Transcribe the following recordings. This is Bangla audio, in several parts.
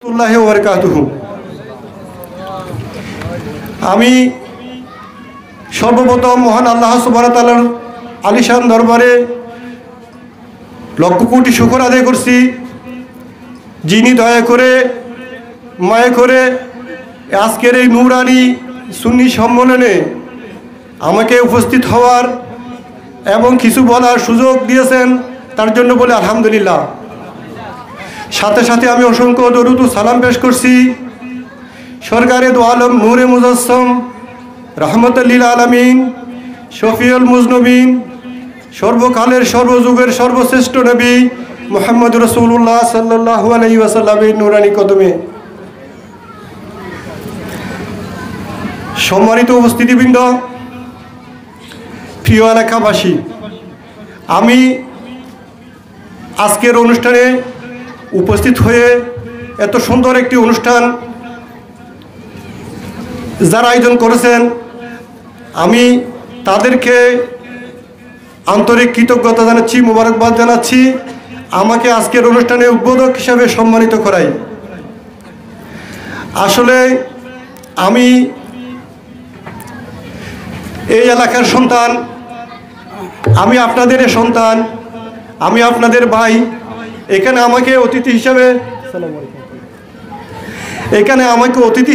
রাহমাতুল্লাহি ওয়া বারাকাতুহু। আমি সর্বপ্রথম মহান আল্লাহ সুবহানাহু ওয়া তাআলার আলিশান দরবারে লক্ষ কোটি শুকর আদায় করছি, যিনি দয়া করে মায়া করে আজকের এই নূরানি সুন্নি সম্মেলনে আমাকে উপস্থিত হওয়ার এবং কিছু বলার সুযোগ দিয়েছেন, তার জন্য বলে আলহামদুলিল্লাহ। সাথে সাথে আমি অসংখ্য দরুদ ও সালাম পেশ করছি সরকারে দো আলম নূরে মুজাসসম রহমতুল লিল আলামিন শফিউল মুজনবিন সর্বকালের সর্বযুগের সর্বশ্রেষ্ঠ নবী মুহাম্মদ রাসূলুল্লাহ সাল্লাল্লাহু আলাইহি ওয়াসাল্লামের নূরানি কদমে। সম্মানিত উপস্থিতিবৃন্দ, প্রিয় এলাকাবাসী, আমি আজকের অনুষ্ঠানে উপস্থিত হয়ে এত সুন্দর একটি অনুষ্ঠান যারা আয়োজন করেছেন, আমি তাদেরকে আন্তরিক কৃতজ্ঞতা জানাচ্ছি, মোবারকবাদ জানাচ্ছি আমাকে আজকের অনুষ্ঠানে উদ্বোধক হিসাবে সম্মানিত করাই। আসলে আমি এই এলাকার সন্তান, আমি আপনাদের সন্তান, আমি আপনাদের ভাই। এখানে আমাকে অতিথি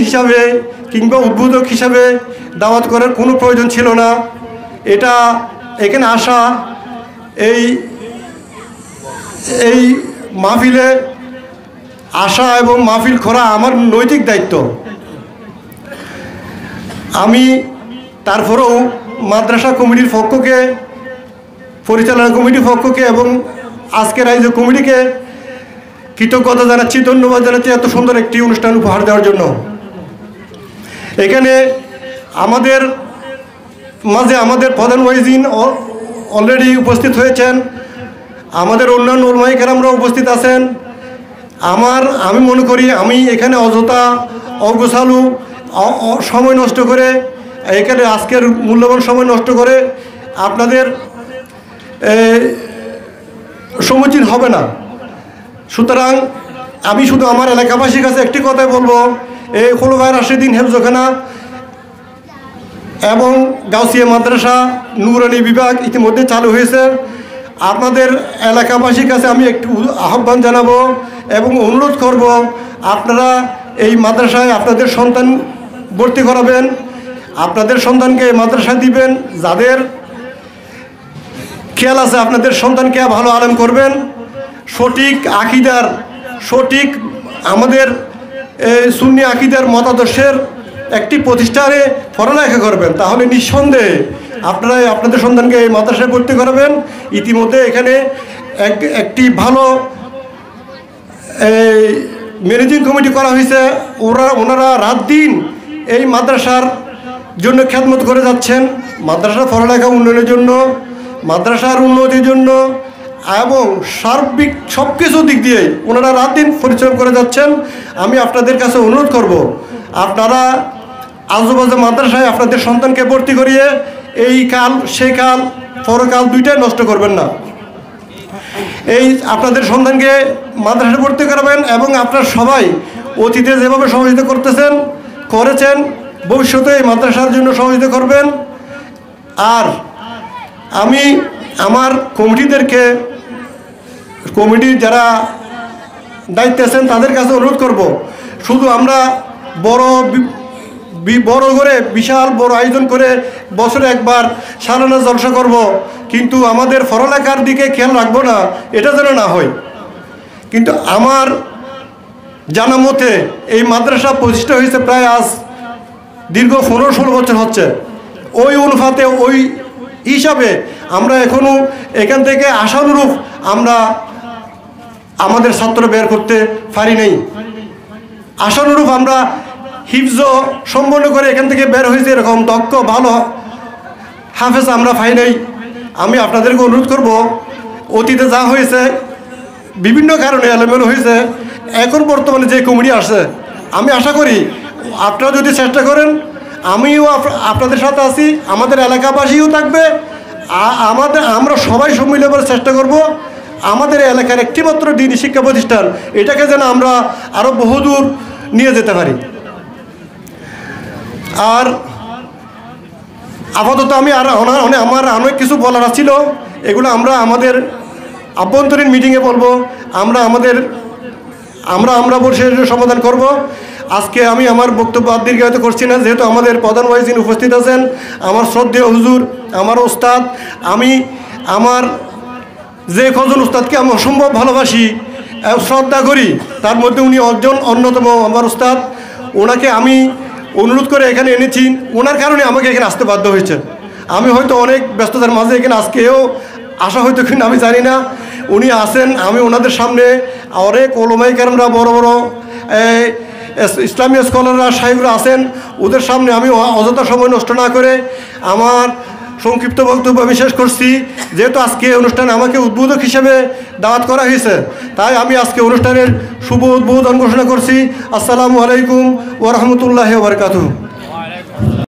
হিসাবে কিংবা উদ্বোধক হিসাবে দাওয়াত করার কোনো প্রয়োজন ছিল না। এটা এখানে আসা, এই মাহফিলে আসা এবং মাহফিল করা আমার নৈতিক দায়িত্ব। আমি তারপরেও মাদ্রাসা কমিটির পক্ষকে, পরিচালনা কমিটির পক্ষকে এবং আজকের আয়োজক কমিটিকে কৃতজ্ঞতা জানাচ্ছি, ধন্যবাদ জানাচ্ছি এত সুন্দর একটি অনুষ্ঠান উপহার দেওয়ার জন্য। এখানে আমাদের মাঝে আমাদের প্রধান ওয়াইজিন অলরেডি উপস্থিত হয়েছেন, আমাদের অন্যান্য উলামায়ে কেরামরা উপস্থিত আছেন। আমি মনে করি আমি এখানে অযথা অগোছালু সময় নষ্ট করে, এখানে আজকের মূল্যবান সময় নষ্ট করে আপনাদের সম্মুখীন হবে না। সুতরাং আমি শুধু আমার এলাকাবাসীর কাছে একটি কথাই বলবো, এই খুলাফায়ে রাশিদিন হেফজখানা এবং গাউসিয়া মাদ্রাসা নূরানি বিভাগ ইতিমধ্যে চালু হয়েছে। আপনাদের এলাকাবাসীর কাছে আমি একটু আহ্বান জানাবো এবং অনুরোধ করব, আপনারা এই মাদ্রাসায় আপনাদের সন্তান ভর্তি করাবেন, আপনাদের সন্তানকে মাদ্রাসায় দিবেন। যাদের খেয়াল আছে আপনাদের সন্তানকে ভালো আলেম করবেন, সঠিক আকিদার, সঠিক আমাদের সুন্নি আকিদার মতাদর্শের একটি প্রতিষ্ঠানে পড়ালেখা করবেন, তাহলে নিঃসন্দেহে আপনারা আপনাদের সন্তানকে এই মাদ্রাসায় ভর্তি করাবেন। ইতিমধ্যে এখানে একটি ভালো ম্যানেজিং কমিটি করা হয়েছে, ওনারা রাত দিন এই মাদ্রাসার জন্য খেদমত করে যাচ্ছেন, মাদ্রাসার পড়ালেখা উন্নয়নের জন্য, মাদ্রাসার উন্নতির জন্য এবং সার্বিক সব কিছু দিক দিয়ে ওনারা রাত দিন পরিশ্রম করে যাচ্ছেন। আমি আপনাদের কাছে অনুরোধ করব, আপনারা আজুবাজু মাদ্রাসায় আপনাদের সন্তানকে ভর্তি করিয়ে এই কাল সেই কাল পরকাল দুইটাই নষ্ট করবেন না। এই আপনাদের সন্তানকে মাদ্রাসায় ভর্তি করাবেন এবং আপনারা সবাই অতীতে যেভাবে সহযোগিতা করেছেন ভবিষ্যতে এই মাদ্রাসার জন্য সহযোগিতা করবেন। আর আমি আমার কমিটির যারা দায়িত্বে আছেন তাদের কাছে অনুরোধ করব, শুধু আমরা বড় করে বিশাল বড় আয়োজন করে বছরে একবার সালানা জলসা করব, কিন্তু আমাদের পড়ালেখার দিকে খেয়াল রাখবো না, এটা যেন না হয়। কিন্তু আমার জানা মতে এই মাদ্রাসা প্রতিষ্ঠা হয়েছে প্রায় আজ দীর্ঘ 15-16 বছর হচ্ছে। ওই অনুপাতে ওই হিসাবে আমরা এখনও এখান থেকে আশানুরূপ আমরা আমাদের ছাত্র বের করতে পারি নাই। আশানুরূপ আমরা হিফজ সম্পন্ন করে এখান থেকে বের হয়েছে এরকম দক্ষ ভালো হাফেজ আমরা পাই নাই। আমি আপনাদেরকে অনুরোধ করব, অতীতে যা হয়েছে বিভিন্ন কারণে এলোমেলো হয়েছে, এখন বর্তমানে যে কমিটি আসছে আমি আশা করি আপনারা যদি চেষ্টা করেন, আমিও আপনাদের সাথে আছি, আমাদের এলাকাবাসীও থাকবে, আমরা সবাই সম্মিলিত চেষ্টা করব আমাদের এলাকার একটিমাত্র দিনী শিক্ষা প্রতিষ্ঠান, এটাকে যেন আমরা আরও বহুদূর নিয়ে যেতে পারি। আর আপাতত আমি আমার অনেক কিছু বলার ছিল, এগুলো আমরা আমাদের আভ্যন্তরীণ মিটিংয়ে বলবো, আমরা বসে সমাধান করব। আজকে আমি আমার বক্তব্য দীর্ঘায়িত করছি না, যেহেতু আমাদের প্রধান ওয়াইজিন উপস্থিত আছেন, আমার শ্রদ্ধেয় হুজুর, আমার ওস্তাদ। আমি আমার যে কজন উস্তাদকে আমি অসম্ভব ভালোবাসি, শ্রদ্ধা করি, তার মধ্যে উনি একজন অন্যতম আমার উস্তাদ। ওনাকে আমি অনুরোধ করে এখানে এনেছি, ওনার কারণে আমাকে এখানে আসতে বাধ্য হয়েছে। আমি হয়তো অনেক ব্যস্ততার মাঝে এখানে আজকেও আসা হয়তো কিন্তু আমি জানি না, উনি আসেন। আমি ওনাদের সামনে অনেক ওলামায়ে কেরামরা, বড় বড় ইসলামী স্কলাররা, সাহেবরা আছেন, ওদের সামনে আমি অযথা সময় নষ্ট না করে আমার সংক্ষিপ্ত বক্তব্য আমি শেষ করছি। যেহেতু আজকে অনুষ্ঠানে আমাকে উদ্বোধক হিসেবে দাওয়াত করা হয়েছে, তাই আমি আজকে অনুষ্ঠানের শুভ উদ্বোধন ঘোষণা করছি। আসসালামু আলাইকুম ওয়া রাহমাতুল্লাহি ওয়া বারাকাতুহু।